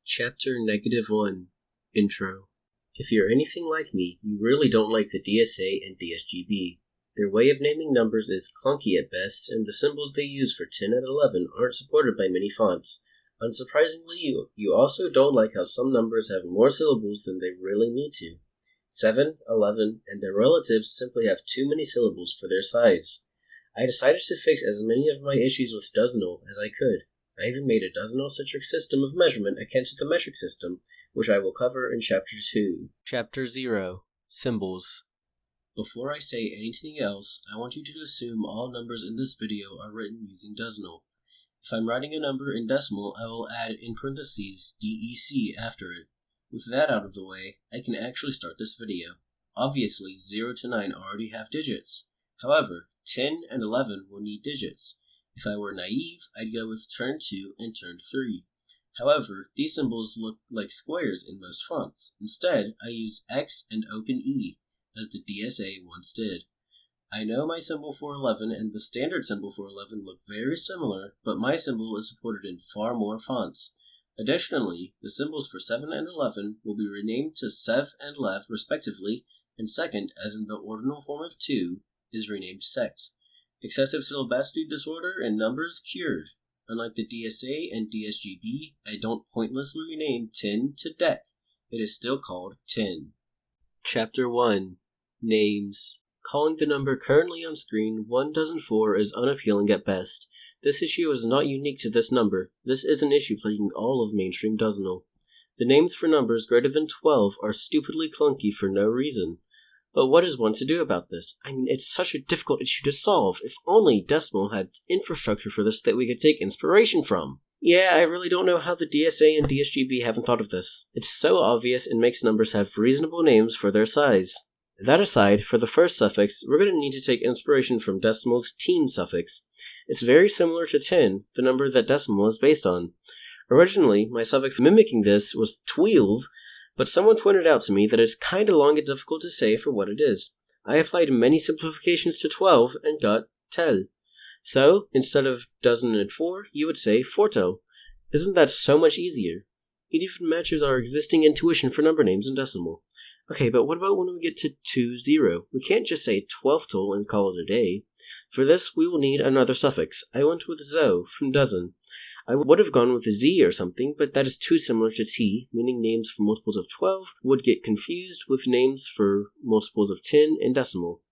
Chapter -1 Intro. If you're anything like me, you really don't like the DSA and DSGB. Their way of naming numbers is clunky at best, and the symbols they use for 10 and 11 aren't supported by many fonts. Unsurprisingly, you also don't like how some numbers have more syllables than they really need to. 7, 11, and their relatives simply have too many syllables for their size. I decided to fix as many of my issues with Dozenal as I could. I even made a Dozenal-centric system of measurement akin to the metric system, which I will cover in Chapter 2. Chapter 0 Symbols. Before I say anything else, I want you to assume all numbers in this video are written using Dozenal. If I'm writing a number in decimal, I will add in parentheses DEC after it. With that out of the way, I can actually start this video. Obviously, 0 to 9 already have digits. However, 10 and 11 will need digits. If I were naive, I'd go with turn 2 and turn 3. However, these symbols look like squares in most fonts. Instead, I use X and open E, as the DSA once did. I know my symbol for 11 and the standard symbol for 11 look very similar, but my symbol is supported in far more fonts. Additionally, the symbols for 7 and 11 will be renamed to Sev and Lev respectively, and second, as in the ordinal form of 2, is renamed sect. Excessive syllabicity disorder in numbers cured. Unlike the DSA and DSGB, I don't pointlessly rename tin to dec. It is still called tin. Chapter 1 Names. Calling the number currently on screen 1004 is unappealing at best. This issue is not unique to this number. This is an issue plaguing all of mainstream Dozenal. The names for numbers greater than 12 are stupidly clunky for no reason. But what is one to do about this? I mean, it's such a difficult issue to solve. If only Decimal had infrastructure for this that we could take inspiration from. Yeah, I really don't know how the DSA and DSGB haven't thought of this. It's so obvious and makes numbers have reasonable names for their size. That aside, for the first suffix, we're going to need to take inspiration from Decimal's teen suffix. It's very similar to 10, the number that Decimal is based on. Originally, my suffix mimicking this was 12, but someone pointed out to me that it's kinda long and difficult to say for what it is. I applied many simplifications to 12 and got tel. So, instead of dozen and 4, you would say forto. Isn't that so much easier? It even matches our existing intuition for number names in Decimal. Okay, but what about when we get to 20? We can't just say 12tel and call it a day. For this, we will need another suffix. I went with zo from dozen. I would have gone with a Z or something, but that is too similar to T, meaning names for multiples of 12 would get confused with names for multiples of 10 in Decimal.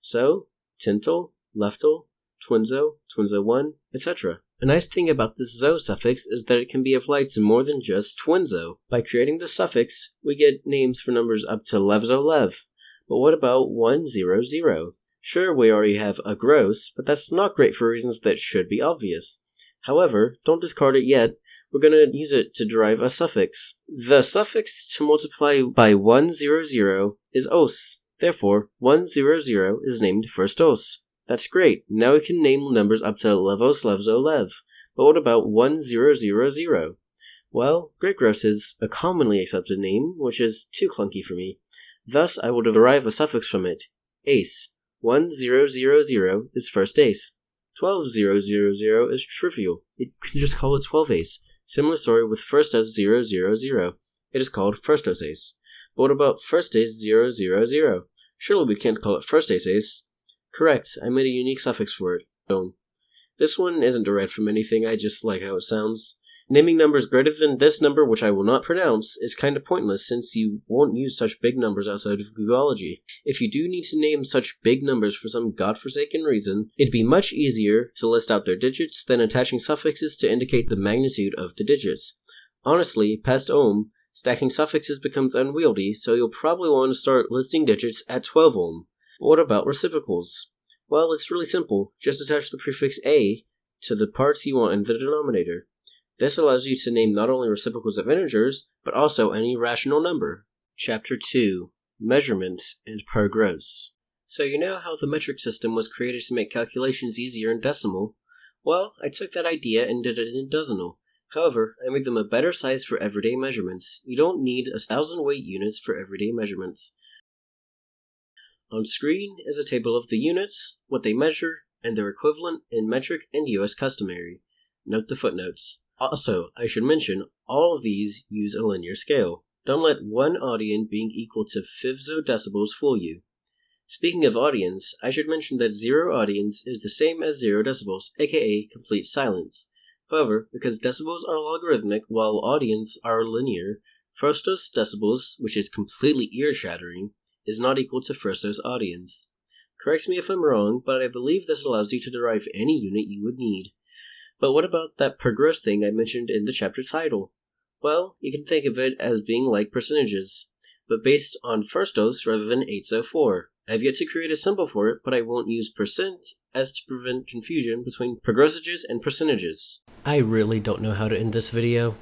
So, tentel, leftel, twinzo, twinzo1, etc. A nice thing about this zo suffix is that it can be applied to more than just twinzo. By creating the suffix, we get names for numbers up to levzo-lev. But what about 100? Sure, we already have a gross, but that's not great for reasons that should be obvious. However, don't discard it yet. We're going to use it to derive a suffix. The suffix to multiply by 100 is os. Therefore, 100 is named first os. That's great. Now we can name numbers up to levos, levzo, lev. But what about 1000? Well, great gross is a commonly accepted name, which is too clunky for me. Thus, I will derive a suffix from it. Ace. 1000 is first ace. 12000 is trivial. You can just call it 12 ace. Similar story with first as 000. It is called first os ace. But what about first ace 000? Surely we can't call it first ace ace. Correct, I made a unique suffix for it. This one isn't derived from anything, I just like how it sounds. Naming numbers greater than this number, which I will not pronounce, is kind of pointless since you won't use such big numbers outside of Googology. If you do need to name such big numbers for some godforsaken reason, it'd be much easier to list out their digits than attaching suffixes to indicate the magnitude of the digits. Honestly, past ohm, stacking suffixes becomes unwieldy, so you'll probably want to start listing digits at 12 ohm. But what about reciprocals? Well, it's really simple. Just attach the prefix a to the parts you want in the denominator. This allows you to name not only reciprocals of integers, but also any rational number. Chapter 2 Measurements and per gross. So you know how the metric system was created to make calculations easier in Decimal? Well, I took that idea and did it in Dozenal. However, I made them a better size for everyday measurements. You don't need 1,000 weight units for everyday measurements. On screen is a table of the units, what they measure, and their equivalent in metric and US customary. Note the footnotes. Also, I should mention, all of these use a linear scale. Don't let one audience being equal to femtodecibels fool you. Speaking of audience, I should mention that 0 audience is the same as 0 decibels, aka complete silence. However, because decibels are logarithmic while audience are linear, Frostos decibels, which is completely ear-shattering, is not equal to Frostos audience. Correct me if I'm wrong, but I believe this allows you to derive any unit you would need. But what about that per gross thing I mentioned in the chapter title? Well, you can think of it as being like percentages, but based on Frostos rather than 804. I've yet to create a symbol for it, but I won't use percent as to prevent confusion between pergrossages and percentages. I really don't know how to end this video.